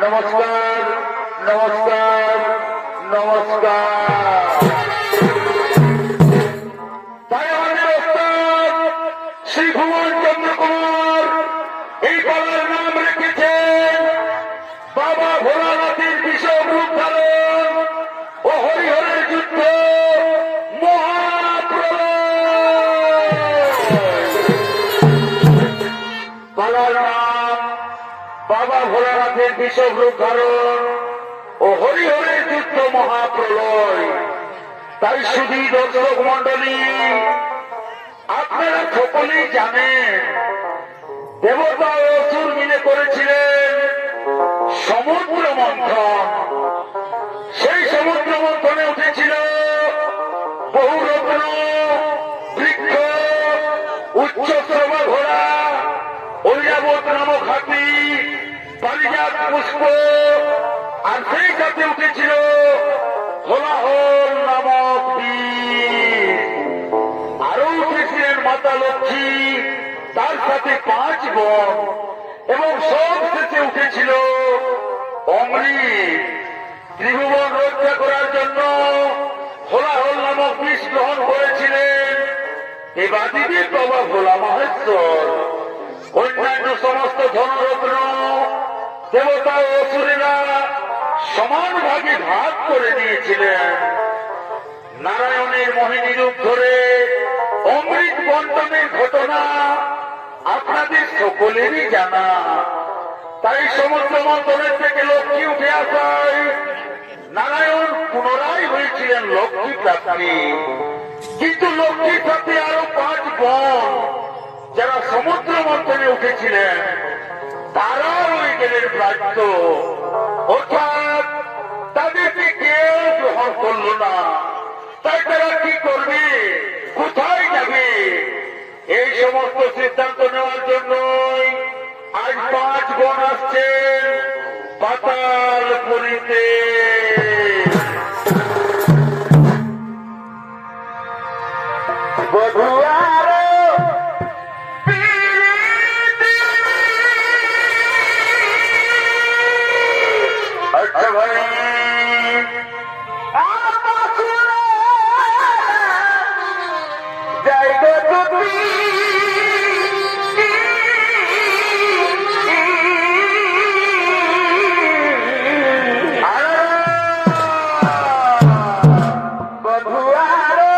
নমস্কার নমস্কার নমস্কার। তাই আমাদের ওস্তাদ শ্রী ভুবন চন্দ্র কুমার এই পালার নাম রেখেছেন বাবা ভোলানাথের বিষয় রূপ ধারণ ও হরিহরের যুদ্ধ মহাপ্রলয়। পালার নাম বাবা ভোলানাথের বিষয় রূপ ধারণ ও হরিহরের যুদ্ধ মহাপ্রলয়। তাই শুধু দর্শক মন্ডলী, আপনারা সকলেই জানেন দেবতা ও অসুর মিলে করেছিলেন সমুদ্র মন্থন। সেই সমুদ্র মন্থনে উঠেছিল বহু রত্ন, বৃক্ষ, উচ্চশ্রবা ঘোড়া, ঐরাবত নামক হাতি, পারিজাত পুষ্প, আর সেই সাথে উঠেছিল হলাহল নামক বীর। আরো উঠেছিলেন মাতা লক্ষ্মী, তার সাথে 5 বোন, এবং সব শেষে উঠেছিল অমৃত। ত্রিভুবন রক্ষা করার জন্য হলাহল নামক বিষ গ্রহণ করেছিলেন দেবাদিদেব বাবা ভোলা মহেশ্বর। অন্যান্য সমস্ত ধনরত্ন দেবতা ও অসুরেরা সমান ভাগে ভাগ করে নিয়েছিলেন। নারায়ণের মোহিনী রূপ ধরে অমৃত বন্টনের ঘটনা আপনাদের সকলেরই জানা। তাই সমুদ্র মন্থনের থেকে লক্ষ্মী উঠে আসায় নারায়ণ পুনরায় হয়েছিলেন লক্ষ্মী প্রাপ্তি। কিন্তু লক্ষ্মীর সাথে আরো 5 বোন যারা সমুদ্র মন্থনে উঠেছিলেন তারা রয়ে গেলেন প্রাপ্ত, অর্থাৎ তাদেরকে কেউ গ্রহণ করল না। তাই তারা কি করবে, কোথায় যাবে, এই সমস্ত সিদ্ধান্ত নেওয়ার জন্যই আজ 5 বোন আসছেন পাতাল পুরীতে। আচ্ছা ভাই, যাই গো তুমি বন্ধু আরো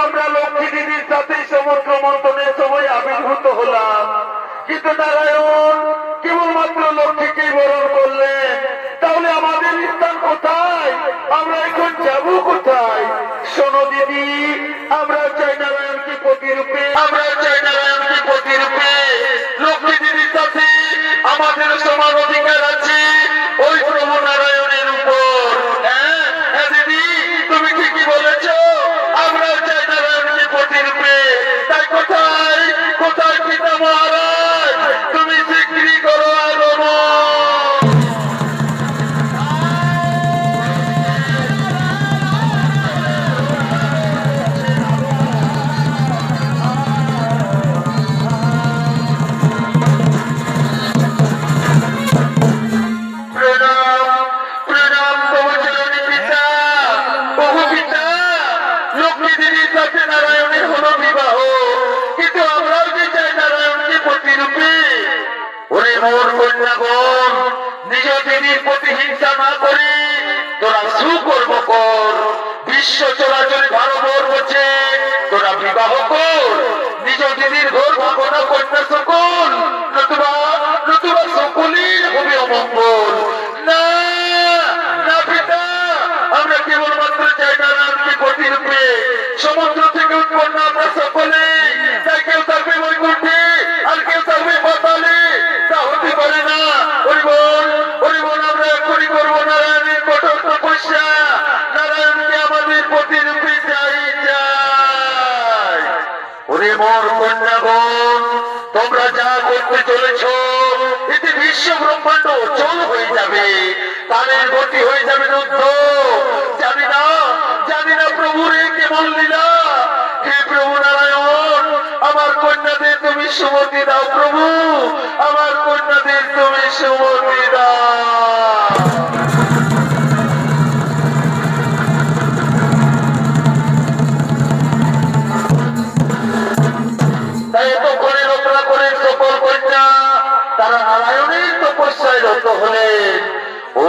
আমরা লক্ষ্মী দিদির সাথে সমুদ্র মন্থনের সময় আবির্ভূত হলাম, কিন্তু নারায়ণ কেবলমাত্র লক্ষ্মীকেই বরণ করলেন। তাহলে আমাদের স্থান কোথায়? আমরা এখন যাব কোথায়? শোনো দিদি, আমরা চাই নারায়ণকে প্রতিরূপে, আমরা চাই নারায়ণকে প্রতিরূপে। লক্ষ্মী দিদির সাথে আমাদের সমান অধিকার আছে ওই প্রভু নারায়ণের উপর। হ্যাঁ হ্যাঁ দিদি, তুমি ঠিকই বলেছ, আমরাও চাই নারায়ণকে প্রতিরূপে। তাই কোথায় কোথায় পিতা মহারাজ, তুমি বিক্রি করো আগমন। নারায়ণের হলো বিবাহ, কিন্তু আমরাও যে চাই নারায়ণকে প্রতিরূপে। ওরে মোর কন্যাগণ, নিজ দিদির প্রতি হিংসা না করে তোরা সুকর্ম কর। বিশ্ব চলাচলে ভারতবর্ষ হচ্ছে, তোরা বিবাহ কর। নিজ দিদির ঘর ভাবনা কন্যা সকল, নতুবা নতুবা সকলের হবে অমঙ্গল। না না পিতা, আমরা কেবলমাত্র চাই নারায়ণকে প্রতিরূপে। সমুদ্র থেকে উৎপন্ন আমরা সকলে, তাই কেউ থাকবে বৈকুণ্ঠে আর কেউ থাকবে পাতালে, তা হতে পারে না। হরিবল হরিবল, আমরা এখনই করবো নারায়ণের কঠোর তপস্যা। নারায়ণকে আমাদের প্রতিরূপে চাই চাই। ওরে মোর কন্যাগণ, তোমরা যা করতে চলেছ এতে বিশ্ব ব্রহ্মাণ্ড অচল হয়ে যাবে, তাদের গতি হয়ে যাবে রুদ্ধ। জানি না জানি না প্রভুর এ কেমন লীলা। হে প্রভু নারায়ণ, আমার কন্যাদের তুমি সুমতি দাও। প্রভু, আমার কন্যাদের তুমি সুমতি দাও। তাই এতক্ষণে রচনা করে সকল কন্যা তারা নারায়ণের তপস্যায় রত হলেন। ও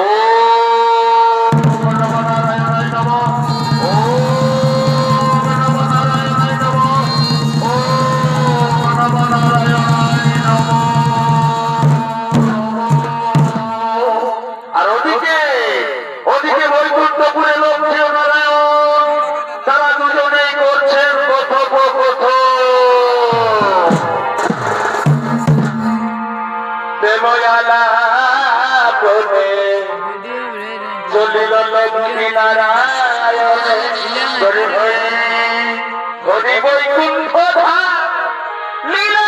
আর ওদিকে ওদিকে বৈকুণ্ঠপুরে লক্ষ্মী ও নারায়ণ তারা দুজনেই করছেন কথোপকথন। চলিল লক্ষ্মী নারায়ণ হরি বৈকুণ্ঠ লীলা।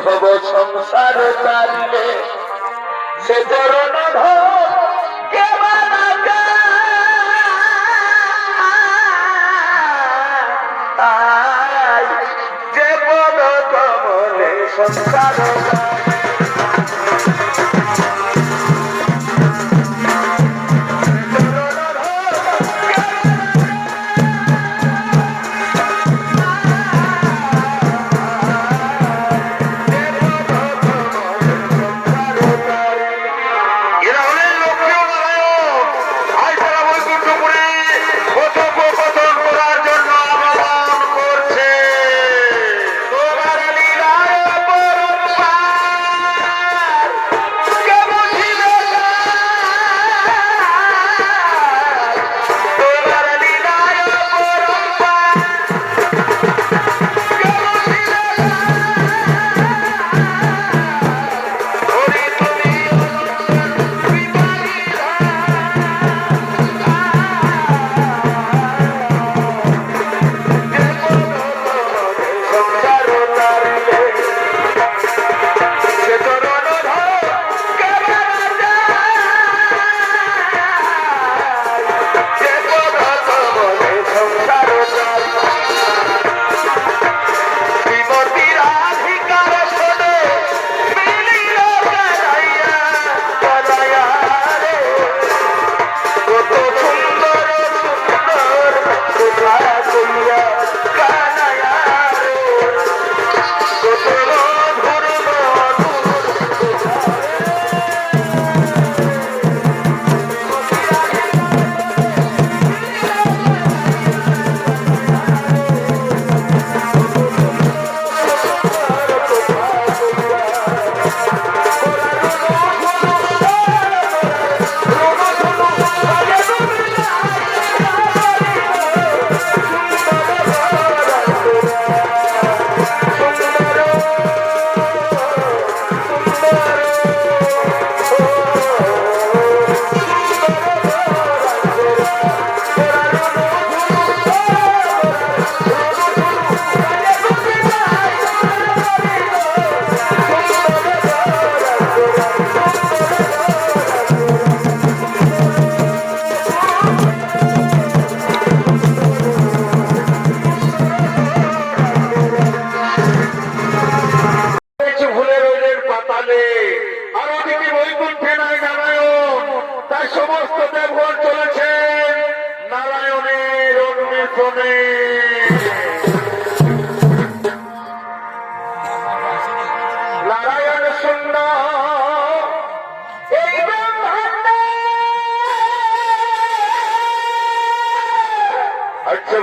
ভব সংসার চালিলে সে চরণ যে পদ কমলে সংসার কথোপকথন করার জন্য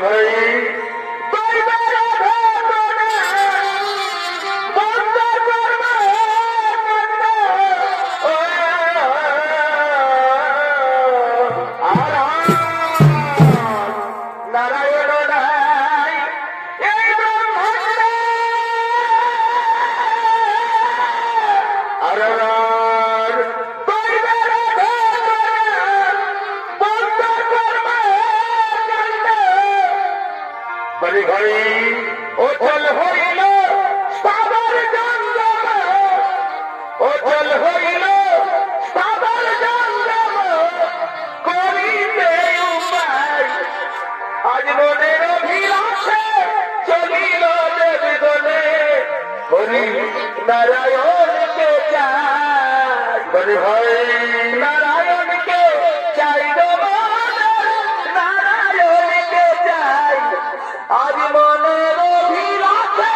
ভাই নারায়ণকে চাই বলে ভাই নারায়ণকে চাই নারায়ণকে চাই আজ মনের অভিলাষে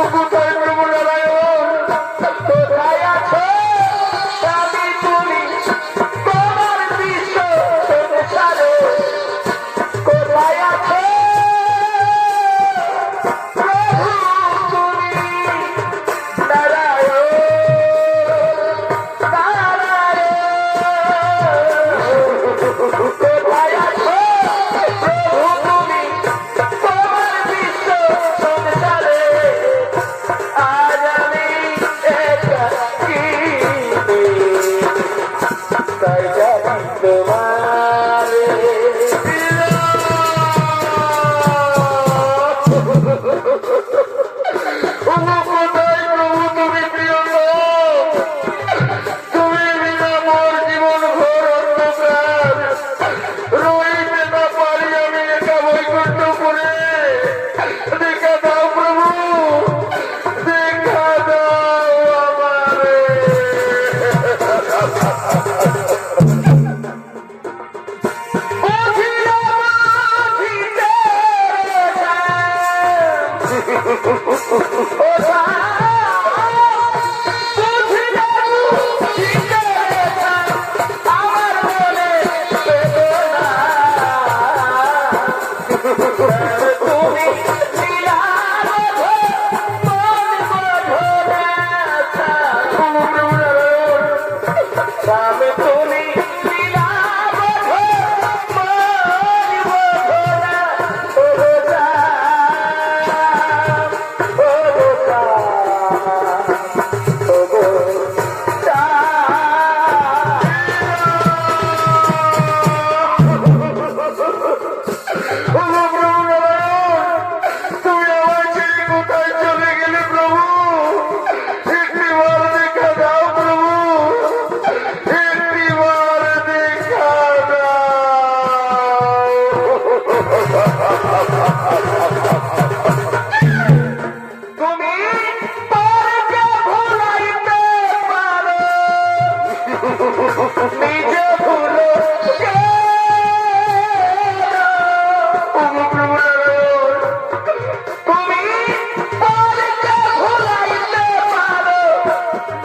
কোথায় প্রভু নারায়ণ কোথায় আছো স্বামী তুমি লীলা বোঝো মন বোঝো না ও রাম ও রাম ও নিজে ভুলো তুমি পরকে ভুলাইতে পারো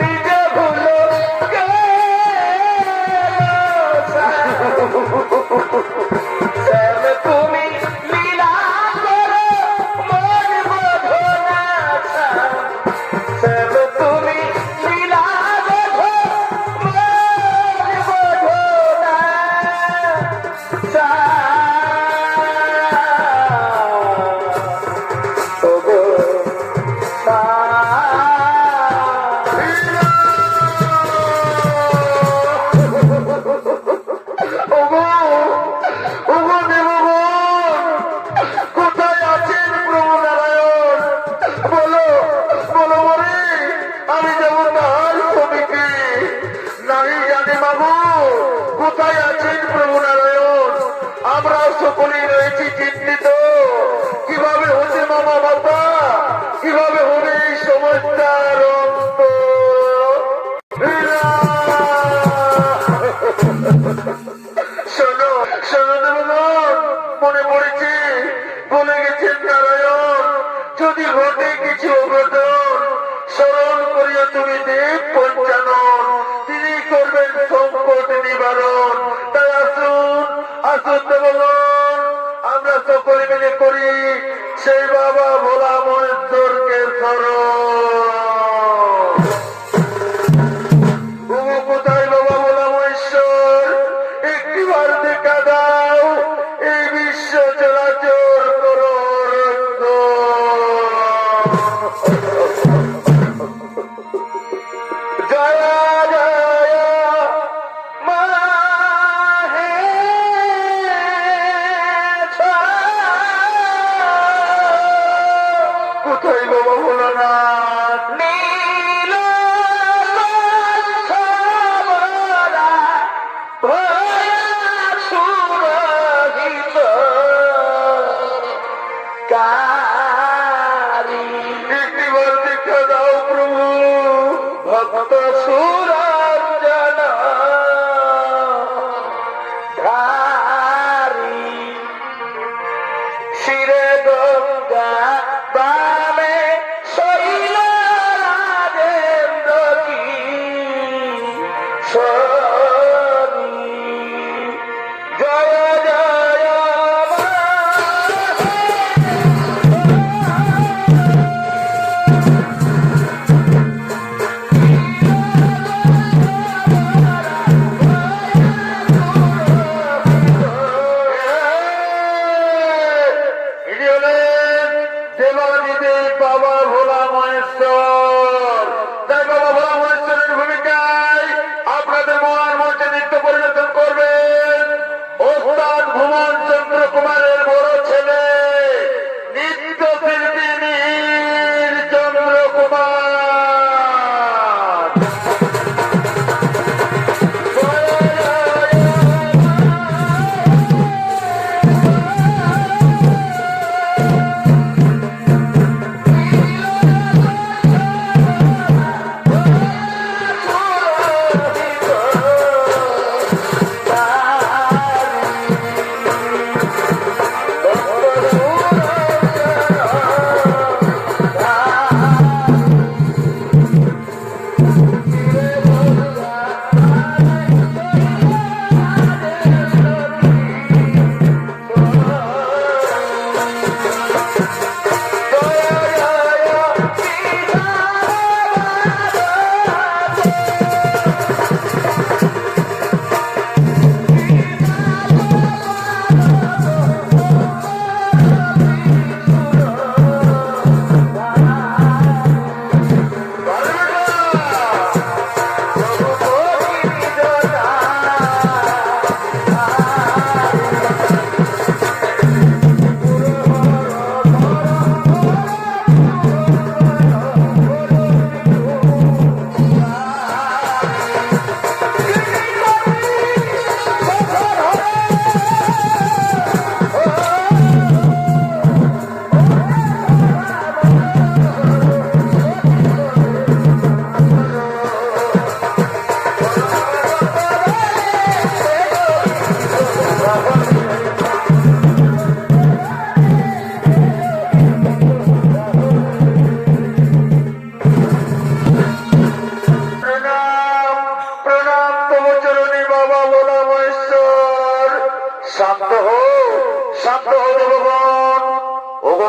নিজে ভুলো শ্যাম তুমি লীলা করো মন বোঝো না শ্যাম তুমি লীলা বোঝো মন বোঝো না ওগো কোথায় আছেন প্রভু নারায়ণ বলো বলো বলে আমি যাব তাহার ছবিকে নাই জানি বাবু কোথায় আছেন প্রভু নারায়ণ আমরা সকলেই রয়েছি চিন্তিত কিভাবে হচ্ছে মামা বাবা কিভাবে হবে এই সমস্যার অন্ত শোনো শোনো দেবগণ মনে পড়েছে বলে গেছেন নারায়ণ যদি ঘটে কিছু অঘটন স্মরণ করিয়া তুমি দেব পঞ্চানন তিনি করবেন সংকট নিবারণ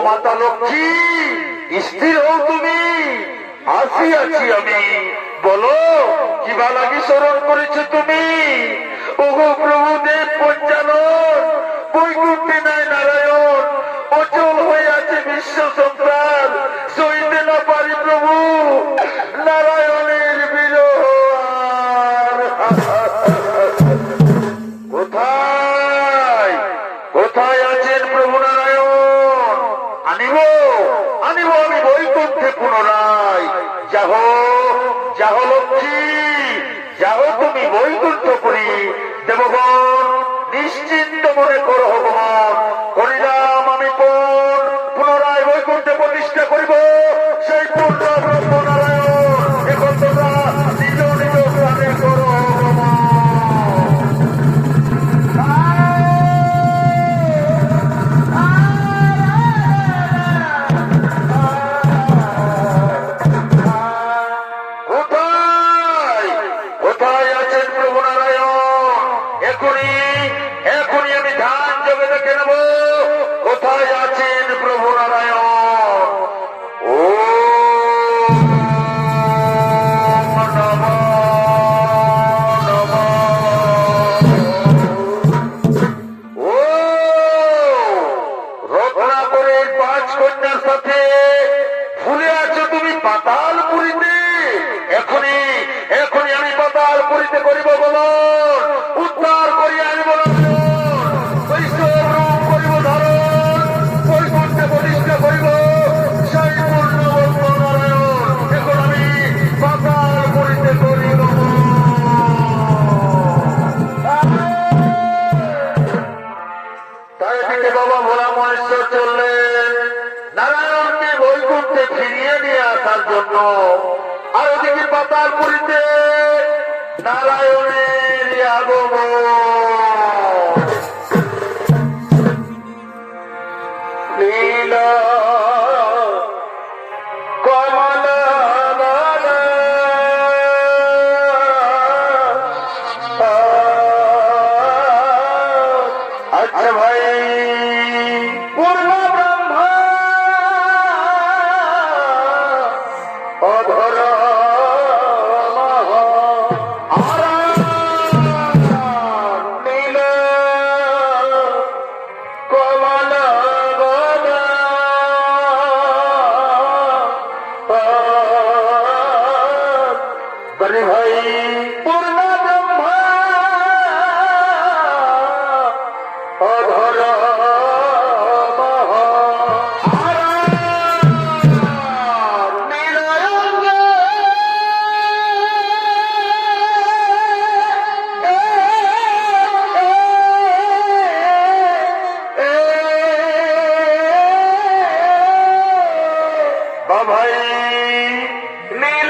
মাতা লক্ষ্মী, স্থির হও তুমি। আসি আছি আমি, বলো কিবা লাগি স্মরণ করেছো তুমি? ওগো প্রভু দেব পঞ্চানন, বৈকুণ্ঠে নাই নারায়ণ, অচল হয়ে আছে বিশ্ব সংসার, সইতে না পারি প্রভু নারায়ণের বিরহ। কোথায় কোথায় আছেন প্রভু নারায়ণ? আনিব আনিব আমি বৈকুণ্ঠে পুনরায়। যাহ যাহ লক্ষ্মী, যাহ তুমি বৈকুণ্ঠপুরী। দেবগণ নিশ্চিন্ত মনে করো ভগবান, করিলাম আমি পণ, পুনরায় বৈকুণ্ঠে প্রতিষ্ঠা করিব সেই পূর্ণ ব্রহ্ম নারায়ণ। এখন তোমরা নিজ নিজ প্রাণে করো ভগবান। বাবা ভোলা মহেশ্বর চললেন নারায়ণকে বৈকুণ্ঠে ফিরিয়ে নিয়ে আসার জন্য। আর ওদিকে পাতালপুরীতে নারায়ণের আগমন। লীলা কমলা আচ্ছা ভাই, পূর্ণ ব্রহ্মা অধর নীল কমল বলে ভাই, পূর্ণ ব্রহ্মা অধর ভাই নীল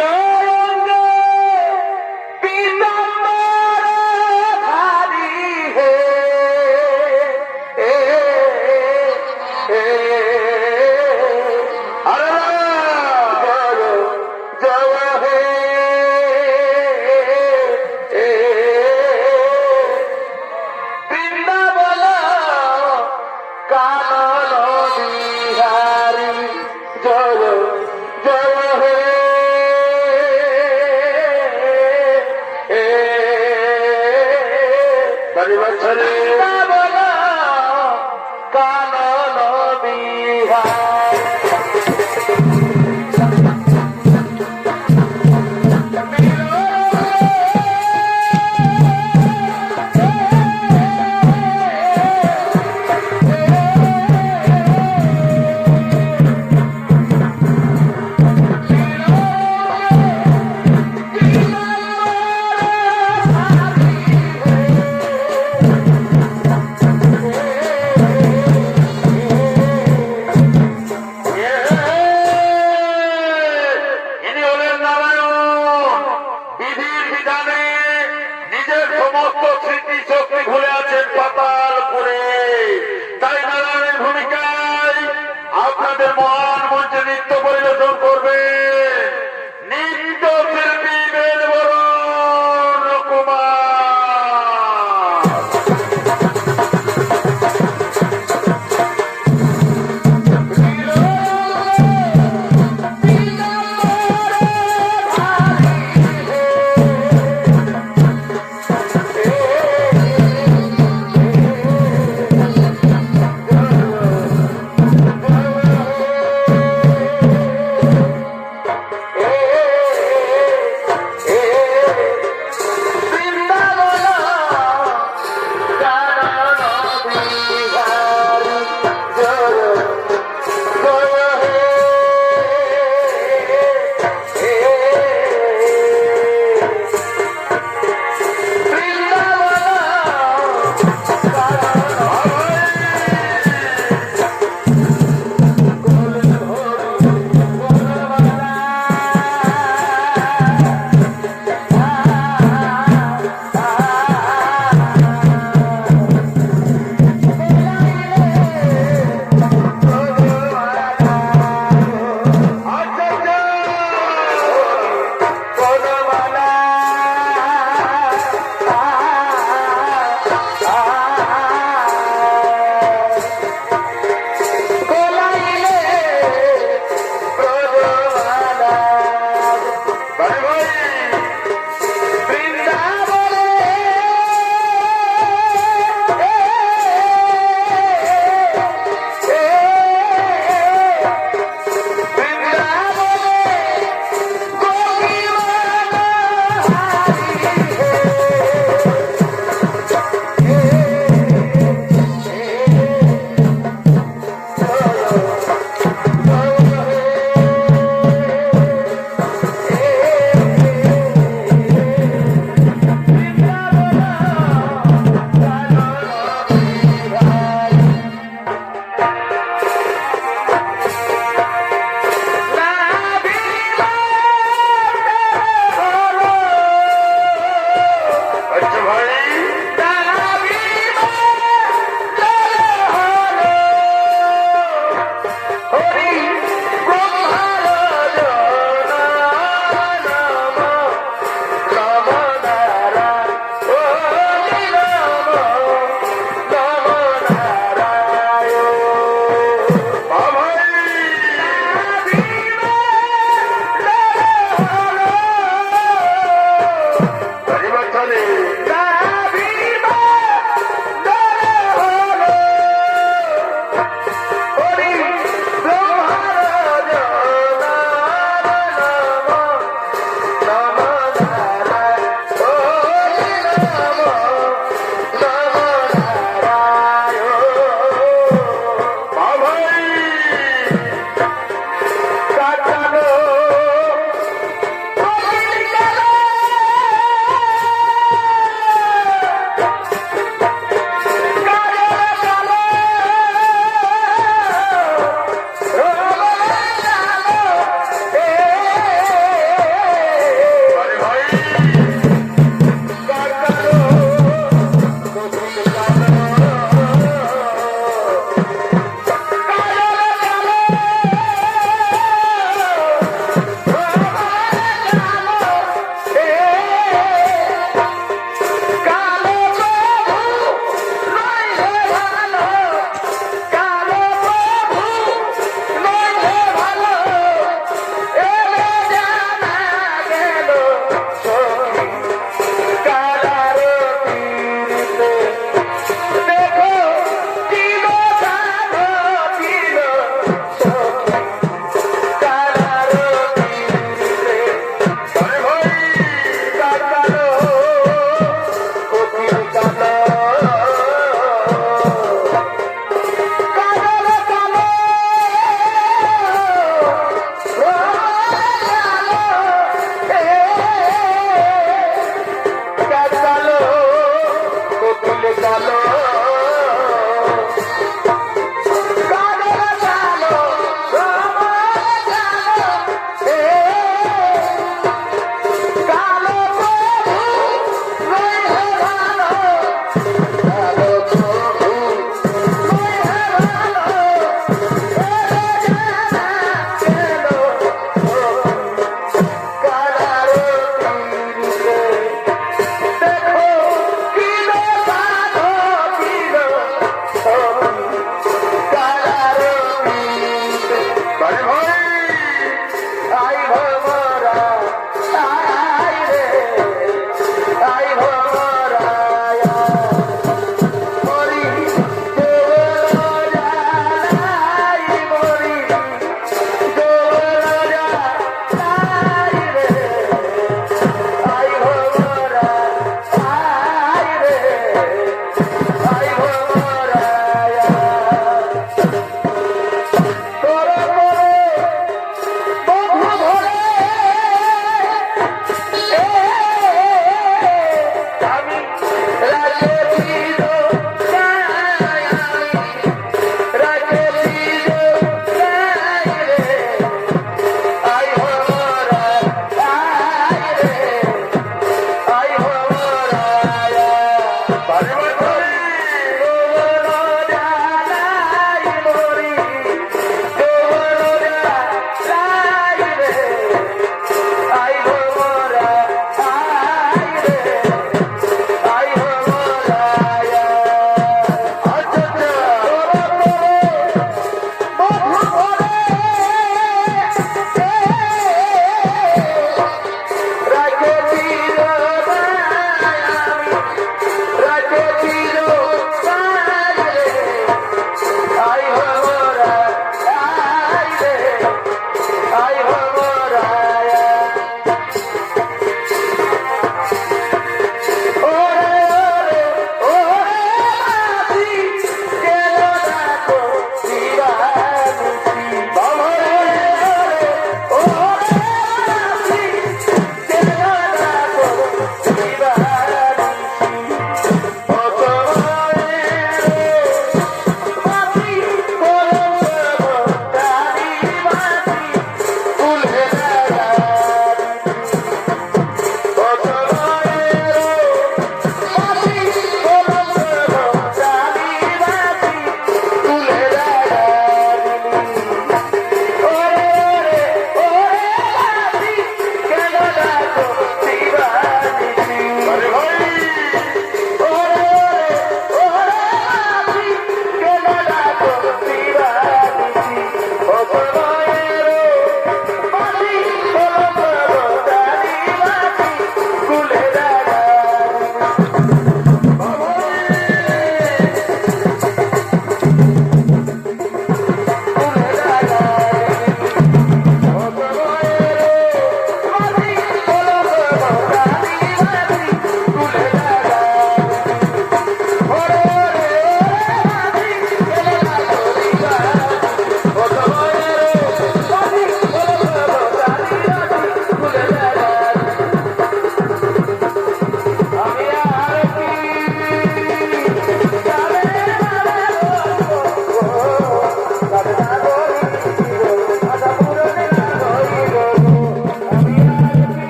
কালো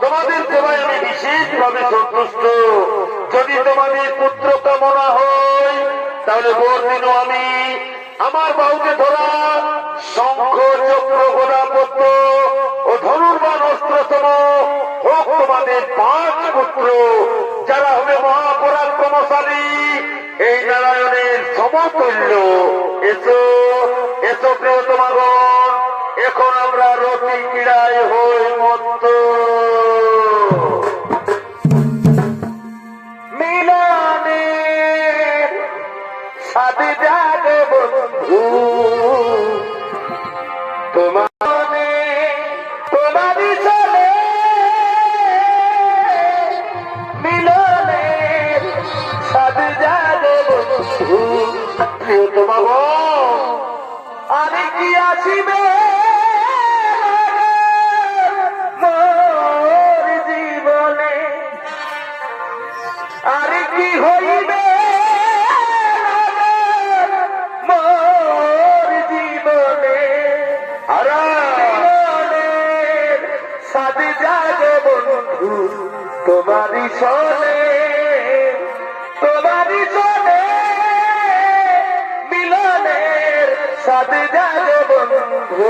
তোমাদের সেবায় আমি বিশেষভাবে সন্তুষ্ট। যদি তোমাদের পুত্র কামনা হয় তাহলে বর্ণিন আমি আমার বাহুতে ধরা শঙ্খ চক্র গদাপদ্ম ও ধনুর্বাণ অস্ত্র সম হোক তোমাদের 5 পুত্র, যারা হবে মহাপরাক্রমশালী এই নারায়ণের সমতুল্য। এসো এসো প্রিয়তমাগণ, এখন আমরা রতি ক্রীড়ায় হই মত্ত। মিলনের সাথে জাগে বন্ধু তোমার তোমারই চলে মিলনে সাদ জাগে বন্ধু প্রিয়তমা গো আরে কি আসিবে মোর জীবনে আরে কি হইবে মোর জীবনে সাদ জাগে বন্ধু তোমারই সনে মিলনের সাদ জাগে বন্ধু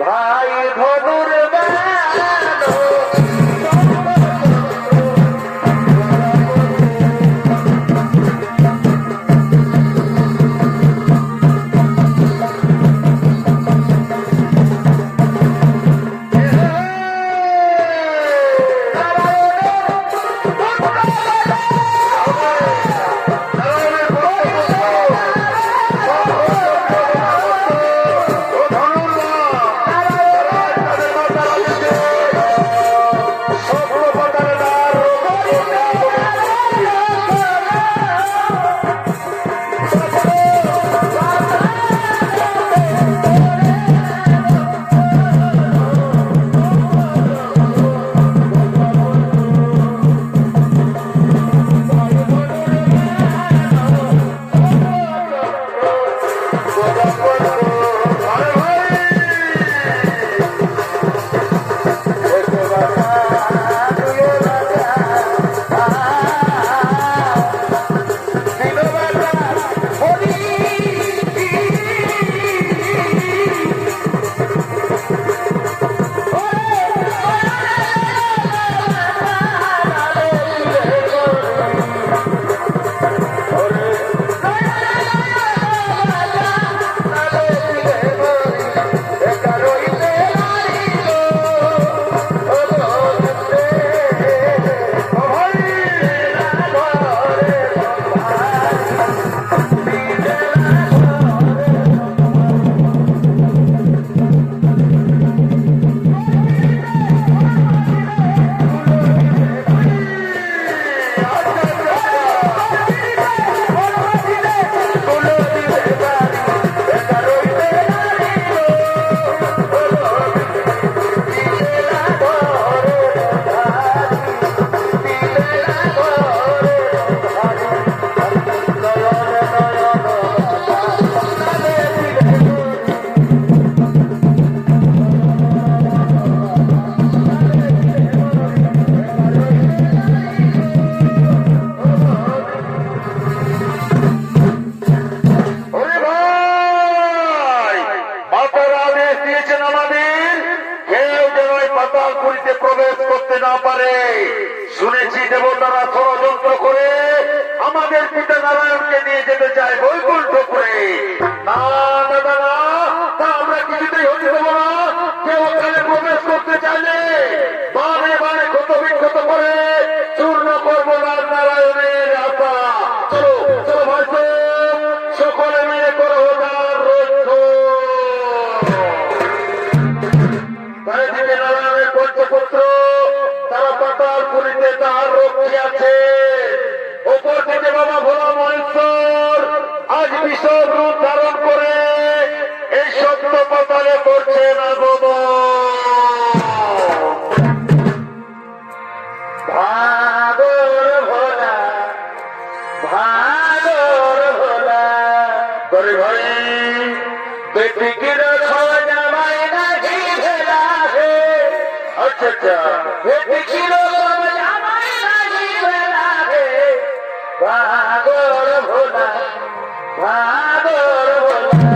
ভাই ধনুর শুনেছি দেবতারা ষড়যন্ত্র করে আমাদের পিতা নারায়ণকে নিয়ে যেতে চায় বৈকুণ্ঠপুরে। তার রক্ষী আছে। ওপর থেকে বাবা ভোলা মহেশ্বর আজ বিষম রূপ ধারণ করে এই সত্য পাতালে করছেন আগমন। ভাগর ভোলা, ভাগর ভোলা করে ভাই বেটি কি রখো জামাই নাকি ভেলা হে। আচ্ছা আচ্ছা, বেটি কি রখো জামাই নাকি ভেলা হে। ভাগর ভোলা, ভাগর ভোলা।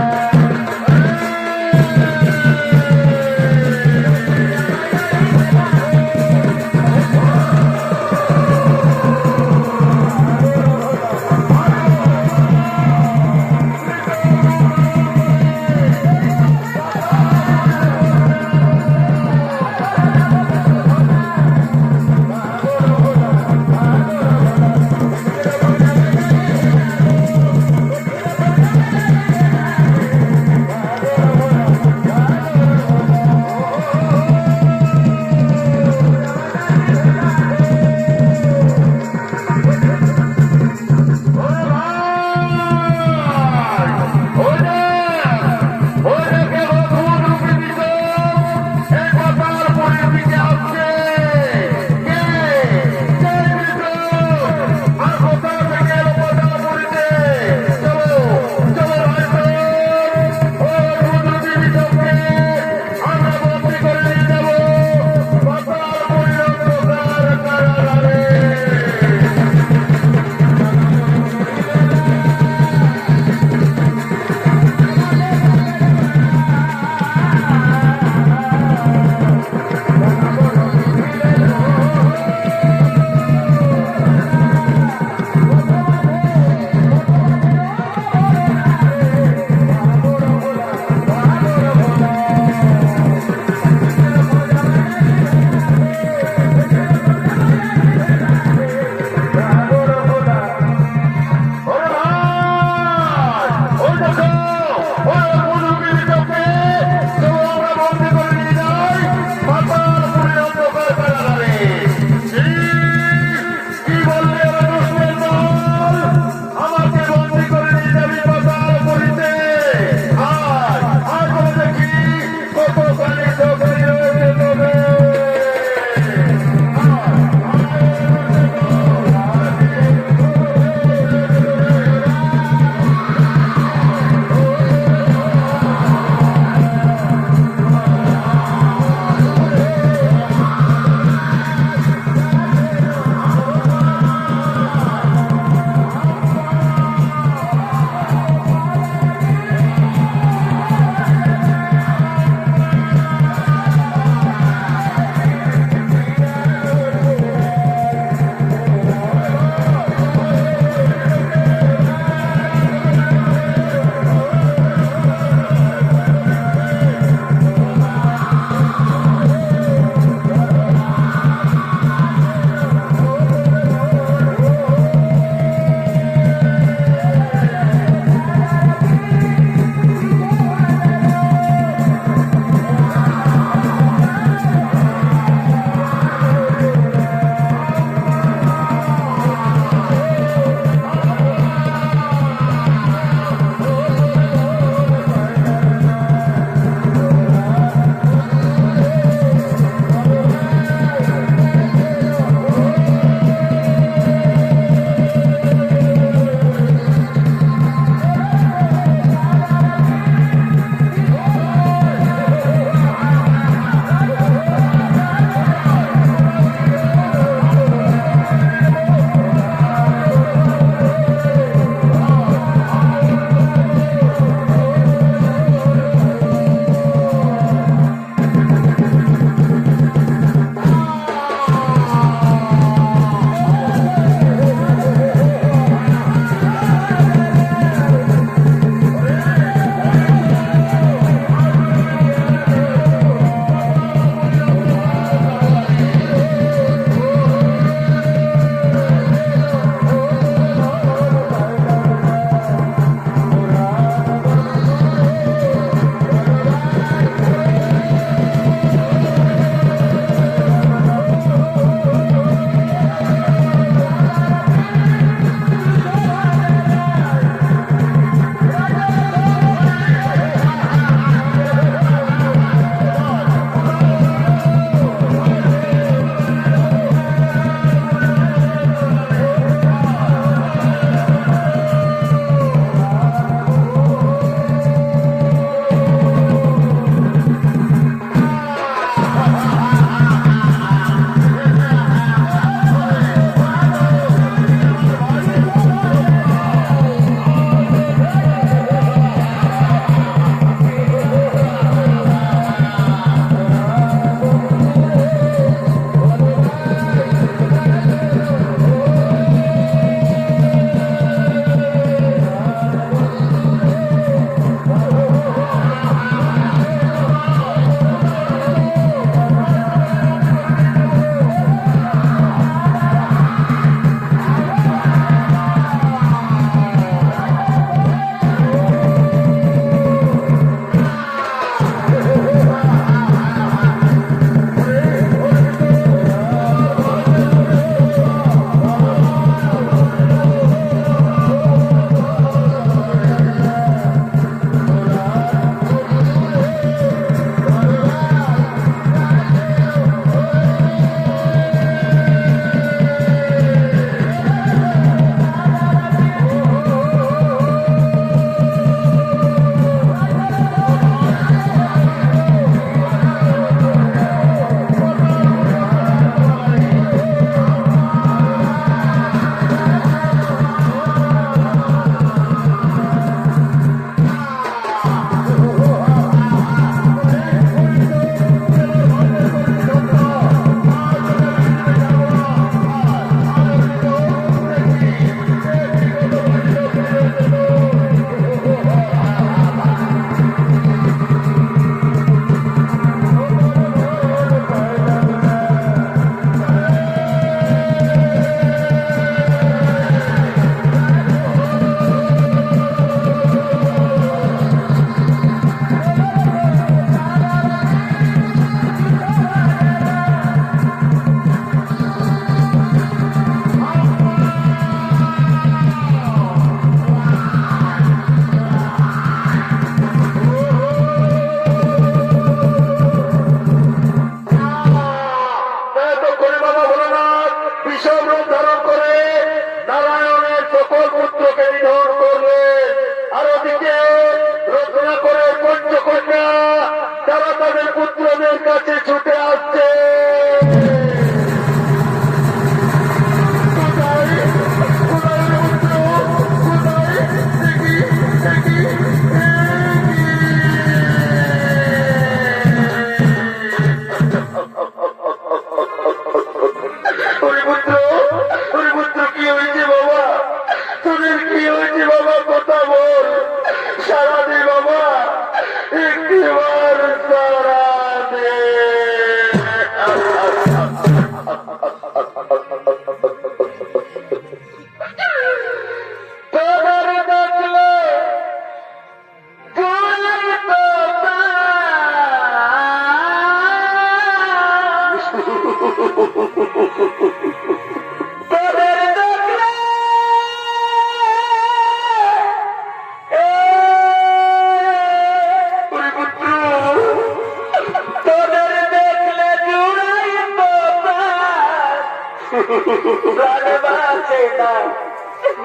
তাদের পুত্রদের কাছে ছুটে আসছে।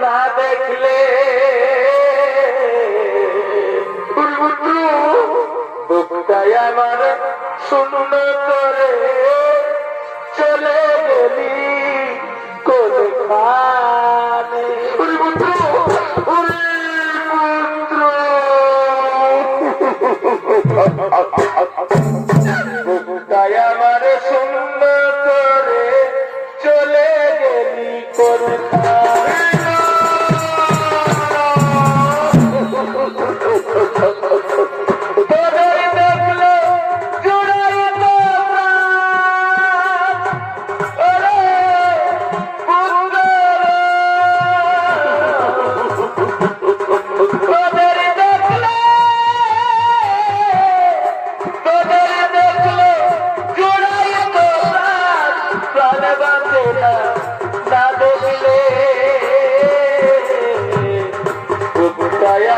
না দেখলে বুকটাই আমার শূন্য করে চলে গেলি কোনখানে। পুত্র বুকটাই আমার শূন্য করে চলে গেলি কোনখানে।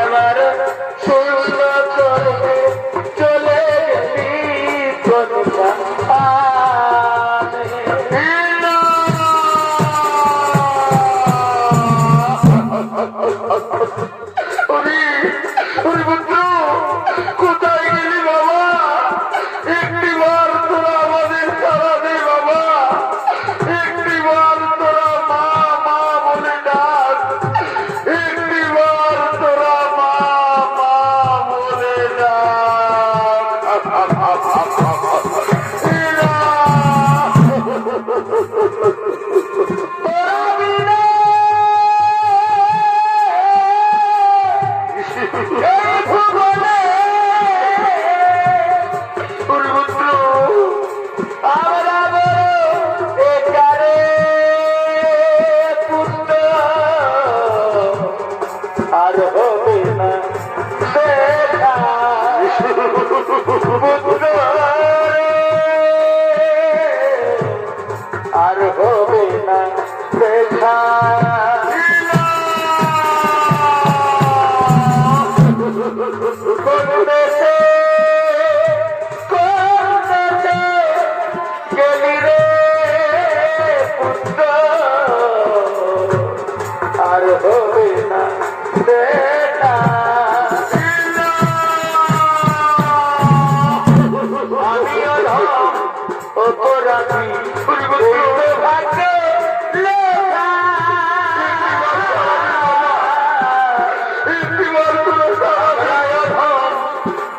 আমার শূন্য করে চলে গেলি কোথায় গেলি বাবা? একটি বার তোরা আমাদের ছাড়া দে বাবা, একটি বার তোরা মা মা বলে ডাক, একটি বার তোরা মা মা বলে ডাক। আর হবে না দেখা আর হবে না দেখা কোন দেশে গেলি রে পুত্র আর হবে না দেখা। আমিও অপরাধী ভাগ্যে লেখা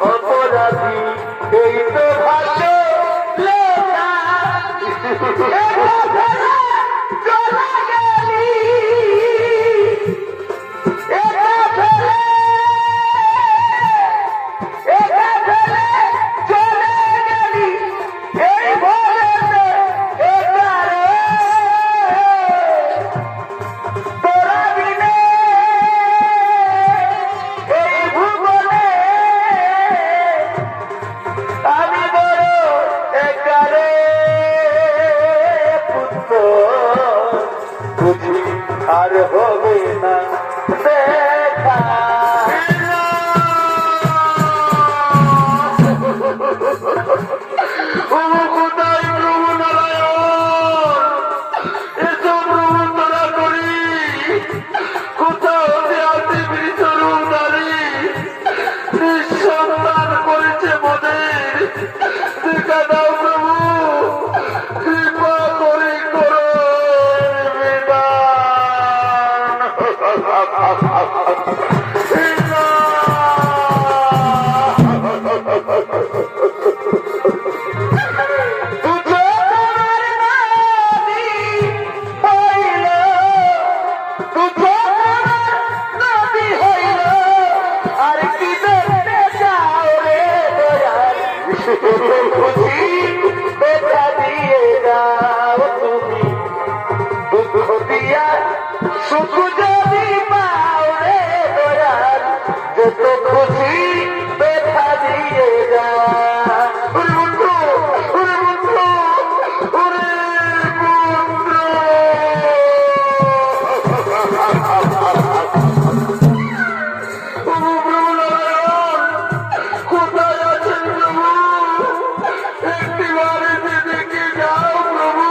অপরাধী এই তো ভাগ্য লেখা। চলে গেলি আর হবে না দেখা। কোথায় প্রভু নারায়ণ? এসো প্রভু তোরা করি কোথাও আসি বৃষরূপ নারী নিঃসন্তান করেছে মোদের ভিক্ষা দাও প্রভু, কৃপা করে করো সুখ যদি পাও রে দয়াল, যত খুশি ব্যথা দিয়ে যা। ওরে বন্ধু, ওরে বন্ধু, ওরে বন্ধু, প্রভু নারায়ণ কোথায় আছেন প্রভু? একটি বাড়িতে দেখে যাও প্রভু,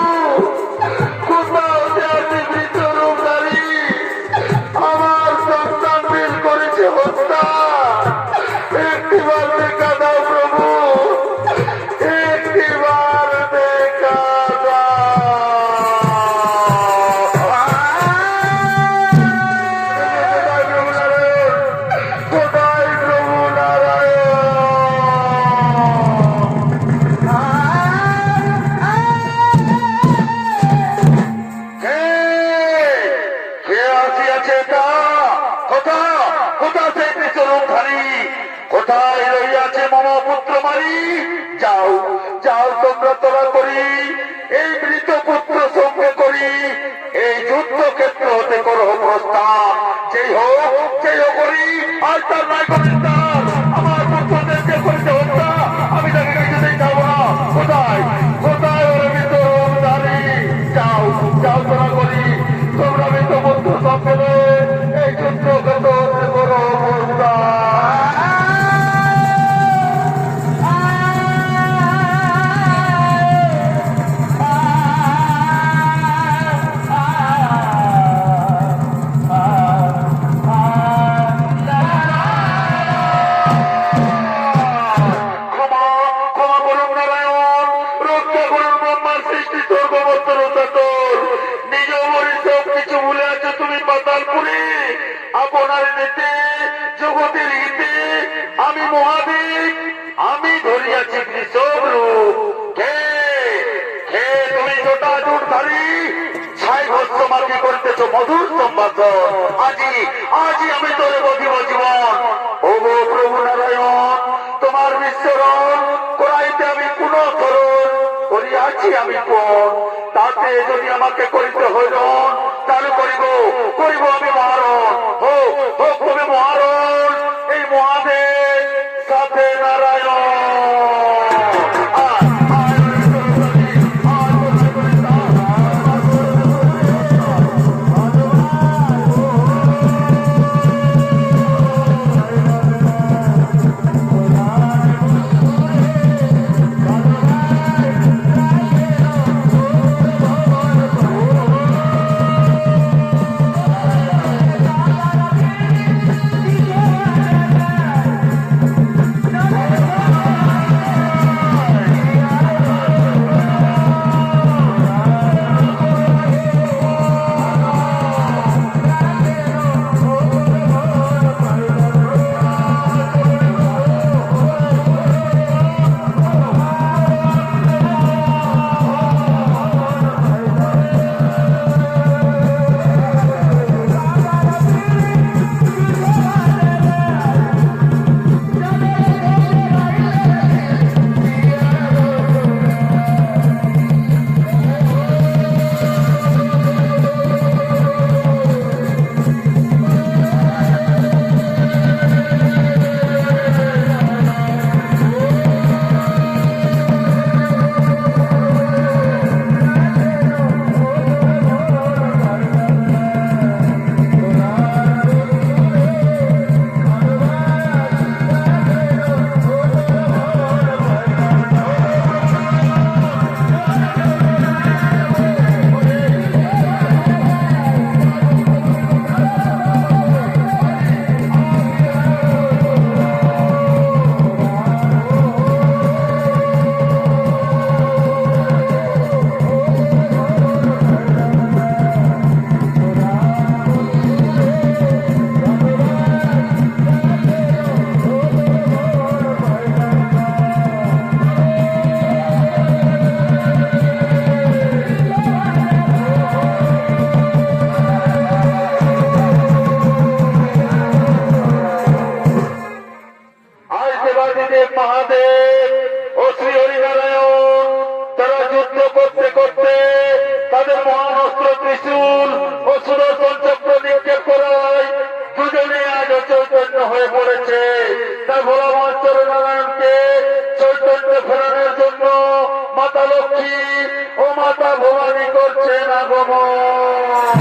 কোথাও আছে বিতরণকারী, আমার সন্তান বিল করেছে হত্যা, একটিবার দেখা দাও প্রভু, একটিবার দেখা কোথায় প্রভু কোথায় রইয়াছে মম পুত্র মারি? যাও যাও, তোমরা তোরা করি এই মৃত পুত্র সঙ্গে করি, এই যুদ্ধক্ষেত্র হতে করো প্রস্থান, যেই হোক করি, আর তার নাই করেন তার আমার পুত্রদের যে করেছে হত্যা, আমি তাকে কিছুতেই যাবো না। কোথায় কোথায় ওরা মৃত রূপধারী? যাও যাও তোরা করি, তোমরা মৃত পুত্র সঙ্গে এই যুদ্ধক্ষেত্র হতে করো প্রস্থান। আপনার নেতে জগতের হিতে আমি মহাদেব, আমি ধরিয়াছি কৃষক রূপ। তুমি জটাজুটধারী ছাই ভস্য মার্গে করিতেছ মধুর সম্ভাষণ, আজি আমি তোরে বধিব জীবন। ও গো প্রভু নারায়ণ, তোমার বিশ্বরণ করাইতে আমি কোন ধরন করিয়াছি আমি কোন, তাতে যদি আমাকে করিতে হইরণ তাহলে করিব আমি মহারণ। হোক তুমি মহারণ, এই মহাদেব সাথে নারায়ণ। দেবাদিদেব মহাদেব ও শ্রী হরিনারায়ণ তারা যুদ্ধ করতে করতে তাদের মহান অস্ত্র ত্রিশূল ও সুদর্শন চক্র নিক্ষেপ করায় দুজনে আজ চৈতন্য হয়ে পড়েছে। তাই ভোলা মহেশ্বর নারায়ণকে চৈতন্য ফেরানোর জন্য মাতা লক্ষ্মী ও মাতা ভবানী করছেন আগমন।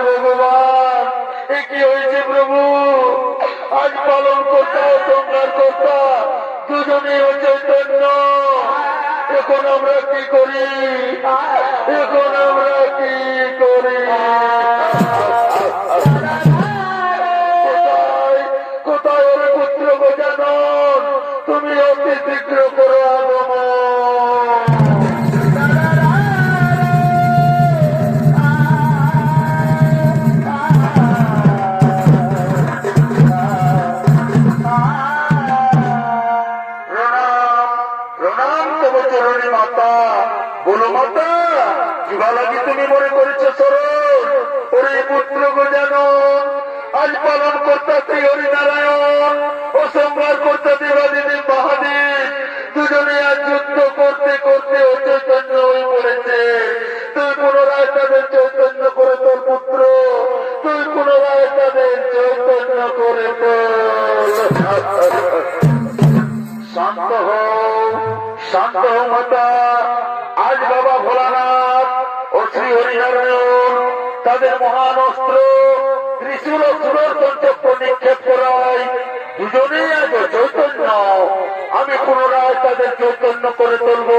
ভগবান এ কি হয়েছে প্রভু? আজ পালন কর্তা ও সংহার কর্তা দুজনে চৈতন্য। এখন আমরা কি করি? এখন আমরা কি করি? কোথায় ওর পুত্র গজানন? তুমি অতি শীঘ্র করো আগমন। বলো মাতা, কিবা লাগি তুমি মনে করেছ সরল? ওরে পুত্র গজানন আজ পালন কর্তা শ্রী হরিনারায়ণ ও সংহার কর্তা দেবাদিদেব মহাদেব দুজনে আজ যুদ্ধ করতে করতে অচৈতন্য হয়ে পড়েছে। তুই পুনরায় তাদের চৈতন্য করে তোর পুত্র, তুই পুনরায় তাদের চৈতন্য করে তোর। শান্ত হও, শান্ত হও মাতা। আজ বাবা ভোলানাথ ও শ্রী হরিনারায়ণ তাদের মহান অস্ত্র ত্রিশূল ও সুদর্শন চক্র নিক্ষেপ করায় দুজনেই আজ চৈতন্য। আমি পুনরায় তাদের চৈতন্য করে তুলব,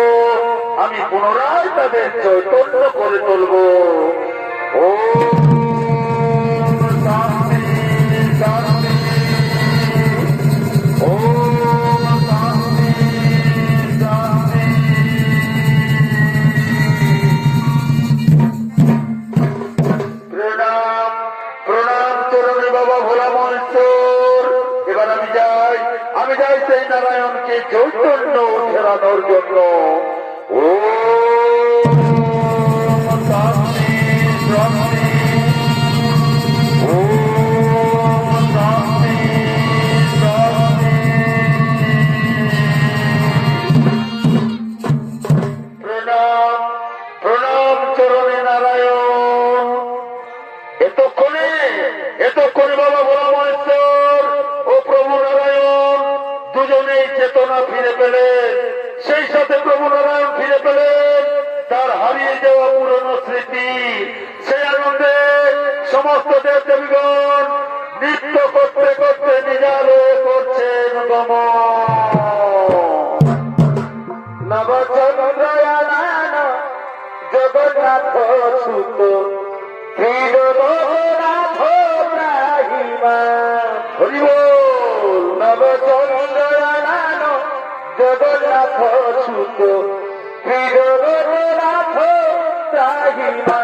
আমি পুনরায় তাদের চৈতন্য করে তুলব। ও শান্তি শান্তি, ও আমি যাই সেই নারায়ণকে চৈতন্য ফেরানোর জন্য। ও শান্তি শান্তি, ও শান্তি শান্তি। প্রণাম প্রণাম চরণে নারায়ণ। এতক্ষণে বাবা ভোলা মহেশ্বর ও প্রভু নারায়ণ দুজনেই চেতনা ফিরে পেলেন। সেই সাথে প্রভু নারায়ণ ফিরে পেলেন তার হারিয়ে যাওয়া পুরনো স্মৃতি। সেই আনন্দে সমস্ত দেব দেবীগণ নৃত্য করতে করতে নিজালয়ে করছেন গমন। নবচন্দ্রয়ান জগন্নাথ সুত হরি বল। নবচন্দ্রয়ান জগন্নাথ সুত জগন্নাথ ত্রাহিমা।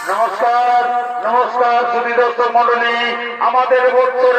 নমস্কার নমস্কার সুধী দর্শক মন্ডলী, আমাদের বছরে